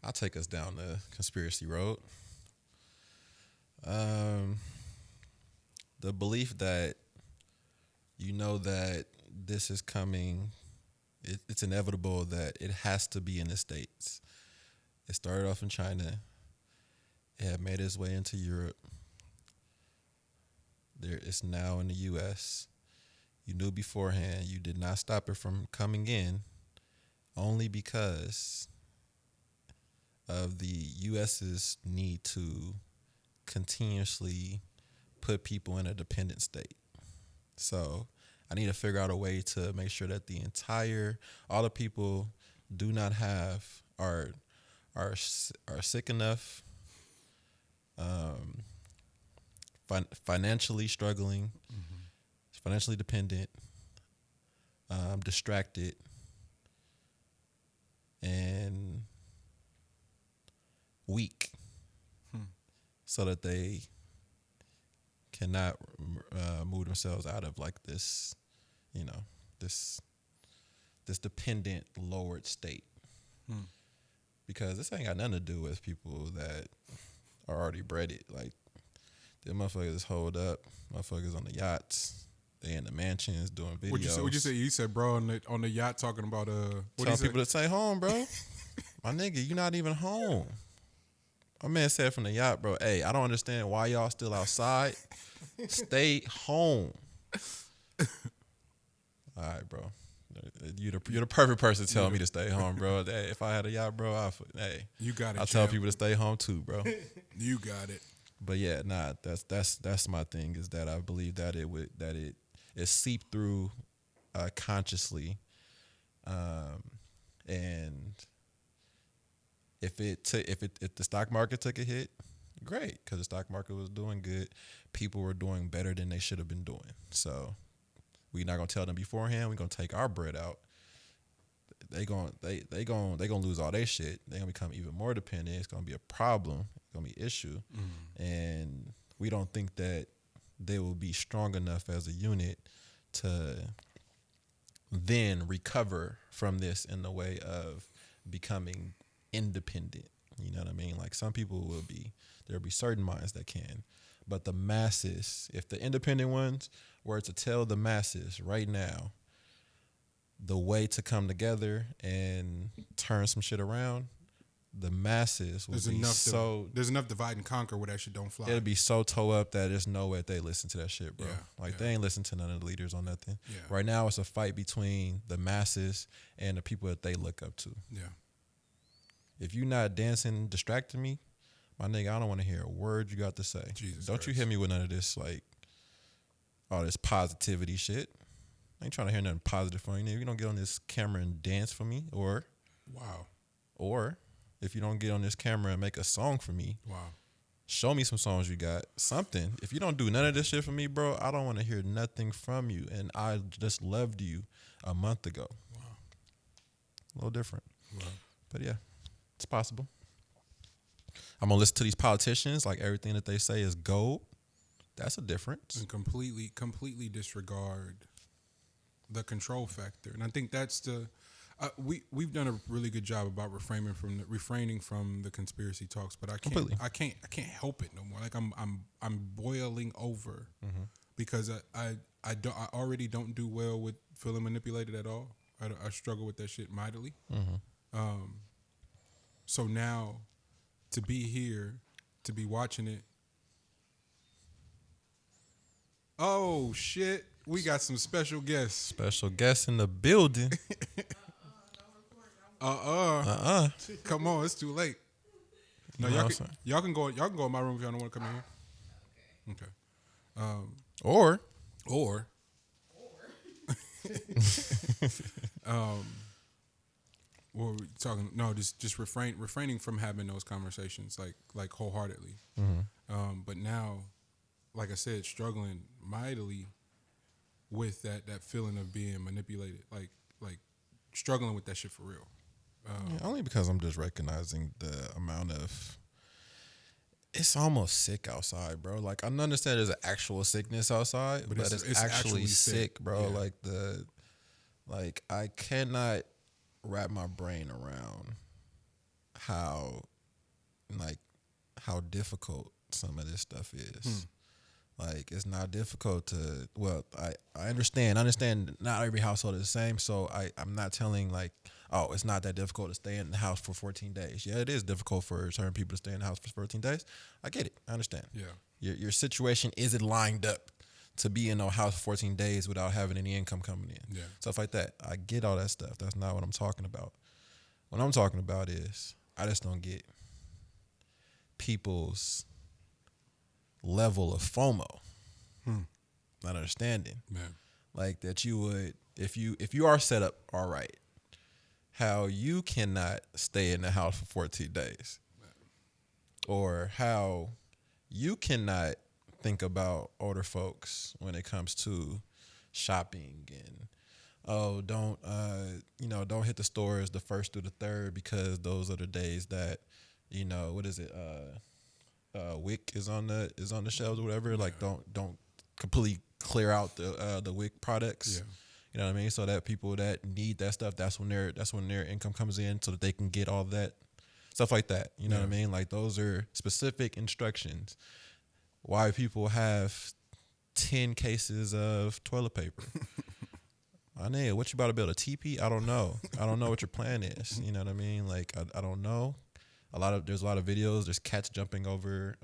I'll take us down the conspiracy road. Um, the belief that that this is coming, it's inevitable that it has to be in the States. It started off in China. It had made its way into Europe. It's now in the U.S. You knew beforehand. You did not stop it from coming in, only because of the U.S.'s need to continuously put people in a dependent state. So I need to figure out a way to make sure that all the people do not have are sick enough, um, financially struggling, financially dependent, distracted, and weak, so that they cannot move themselves out of like this, this dependent lowered state. Because this ain't got nothing to do with people that are already breaded. Like, the motherfuckers hold up, motherfuckers on the yachts, they in the mansions doing videos. What'd you say? You said, bro, on the yacht talking about Tell people to stay home, bro. My nigga, you not even home. My man said from the yacht, bro, hey, I don't understand why y'all still outside. Stay home. All right, bro. You're the perfect person telling me to stay home, bro. Hey, if I had a yacht, bro, you got it. I'll tell people to stay home too, bro. You got it. But yeah, that's my thing, is that I believe that it seeped through consciously, and if the stock market took a hit, great, because the stock market was doing good, people were doing better than they should have been doing. So we're not gonna tell them beforehand. We're gonna take our bread out. They gonna lose all their shit. They're gonna become even more dependent. It's gonna be a problem. It's gonna be an issue, and we don't think that they will be strong enough as a unit to then recover from this in the way of becoming independent. You know what I mean? Like, some people there'll be certain minds that can, but the masses, if the independent ones were to tell the masses right now the way to come together and turn some shit around, the masses would there's enough divide and conquer where that shit don't fly. It'll be so toe up that there's no way they listen to that shit, bro. They ain't listen to none of the leaders on nothing. Yeah. Right now, it's a fight between the masses and the people that they look up to. Yeah. If you not dancing, distracting me, my nigga, I don't want to hear a word you got to say. Don't you hit me with none of this, like, all this positivity shit. I ain't trying to hear nothing positive from you. If you don't get on this camera and dance for me, or if you don't get on this camera and make a song for me, show me some songs you got, something. If you don't do none of this shit for me, bro, I don't want to hear nothing from you. And I just loved you a month ago. A little different. But yeah, it's possible. I'm going to listen to these politicians like everything that they say is gold. That's a difference. And completely disregard the control factor. And I think that's we've done a really good job about refraining from the conspiracy talks, but I can't help it no more. Like, I'm boiling over because I already don't do well with feeling manipulated at all. I struggle with that shit mightily. So now to be here, to be watching it. Oh shit, we got some special guests. Special guests in the building. Come on, it's too late. No, y'all can go in my room if y'all don't want to come in here. Okay. Or what were we talking? No, just refraining from having those conversations like wholeheartedly. But now, like I said, struggling mightily with that feeling of being manipulated, like struggling with that shit for real. Only because I'm just recognizing the amount of, it's almost sick outside, bro. Like, I understand there's an actual sickness outside, but it's actually sick, bro. Yeah. I cannot wrap my brain around how like how difficult some of this stuff is. Like, it's not difficult to, well, I understand. I understand not every household is the same, so I'm not telling, like, oh, it's not that difficult to stay in the house for 14 days. Yeah, it is difficult for certain people to stay in the house for 14 days. I get it. I understand. Yeah. Your situation isn't lined up to be in a house for 14 days without having any income coming in. Yeah. Stuff like that. I get all that stuff. That's not what I'm talking about. What I'm talking about is I just don't get people's level of FOMO. Not understanding. Man. Like that you would, if you are set up all right, how you cannot stay in the house for 14 days. Or how you cannot think about older folks when it comes to shopping and don't hit the stores the first through the third because those are the days that, what is it, WIC is on the shelves or whatever. Like don't completely clear out the WIC products. Yeah. You know what I mean? So that people that need that stuff, that's when their income comes in, so that they can get all that stuff like that. You know what I mean? Like, those are specific instructions. Why people have 10 cases of toilet paper. I know. What you about to build a teepee? I don't know. I don't know what your plan is. You know what I mean? Like, I don't know. There's a lot of videos. There's cats jumping over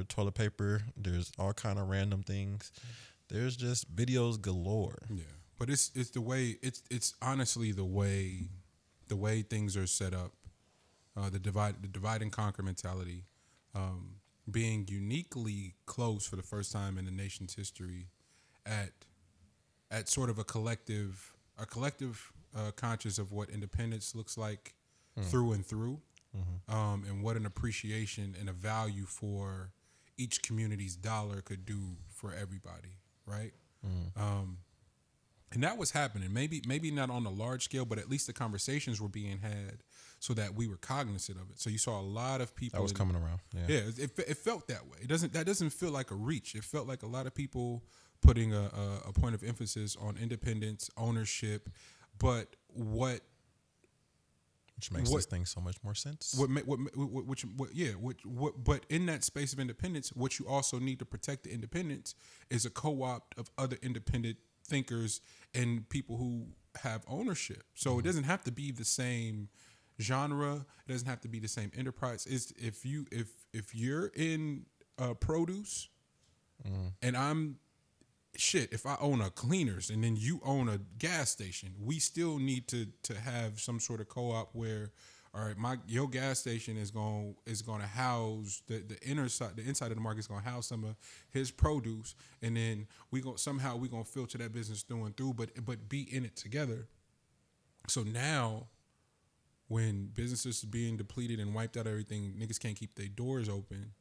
toilet paper. There's all kind of random things. There's just videos galore. Yeah, but it's the way it's honestly the way things are set up. The divide and conquer mentality, being uniquely close for the first time in the nation's history, at sort of a collective conscious of what independence looks like through and through. And what an appreciation and a value for each community's dollar could do for everybody, right? And that was happening. Maybe not on a large scale, but at least the conversations were being had so that we were cognizant of it. So you saw a lot of people. That was coming around. Yeah, it felt that way. That doesn't feel like a reach. It felt like a lot of people putting a point of emphasis on independence, ownership, but which makes this thing so much more sense. But in that space of independence, what you also need to protect the independence is a co-opt of other independent thinkers and people who have ownership. So it doesn't have to be the same genre. It doesn't have to be the same enterprise. If you're in produce, and I'm if I own a cleaners and then you own a gas station, we still need to have some sort of co-op where, all right, your gas station is going to house the inside of the market is going to house some of his produce, and then we're going to filter that business through and through, but be in it together. So now, when businesses are being depleted and wiped out everything, niggas can't keep their doors open.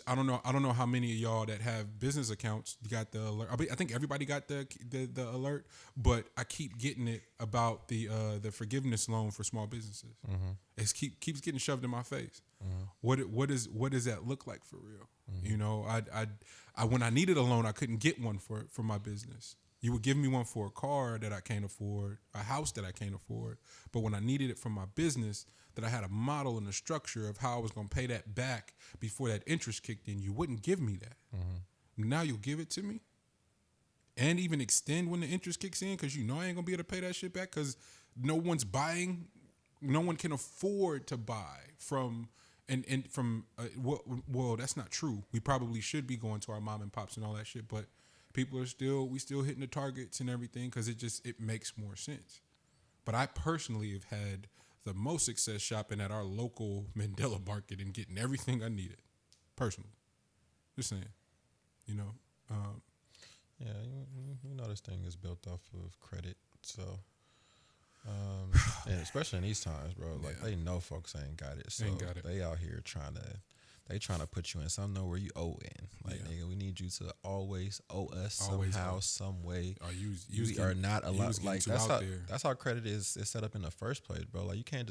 I don't know how many of y'all that have business accounts got the alert. I think everybody got the alert, but I keep getting it about the forgiveness loan for small businesses. It keeps getting shoved in my face. What does that look like for real? I when I needed a loan, I couldn't get one for my business. You would give me one for a car that I can't afford, a house that I can't afford, but when I needed it for my business, that I had a model and a structure of how I was going to pay that back before that interest kicked in, you wouldn't give me that. Now you'll give it to me and even extend when the interest kicks in, because I ain't going to be able to pay that shit back because no one can afford to buy from well, that's not true. We probably should be going to our mom and pops and all that shit, but we still hitting the targets and everything because it makes more sense. But I personally have had the most success shopping at our local Mandela market and getting everything I needed. Personally, just saying, Yeah, this thing is built off of credit, so. And especially in these times, bro, like they know folks ain't got it, so they out here trying to put you in something where you owe in. Like, nigga, we need you to always owe us somehow, some way. You are not allowed. Like, that's how credit is set up in the first place, bro. Like, you can't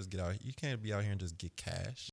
be out here and just get cash.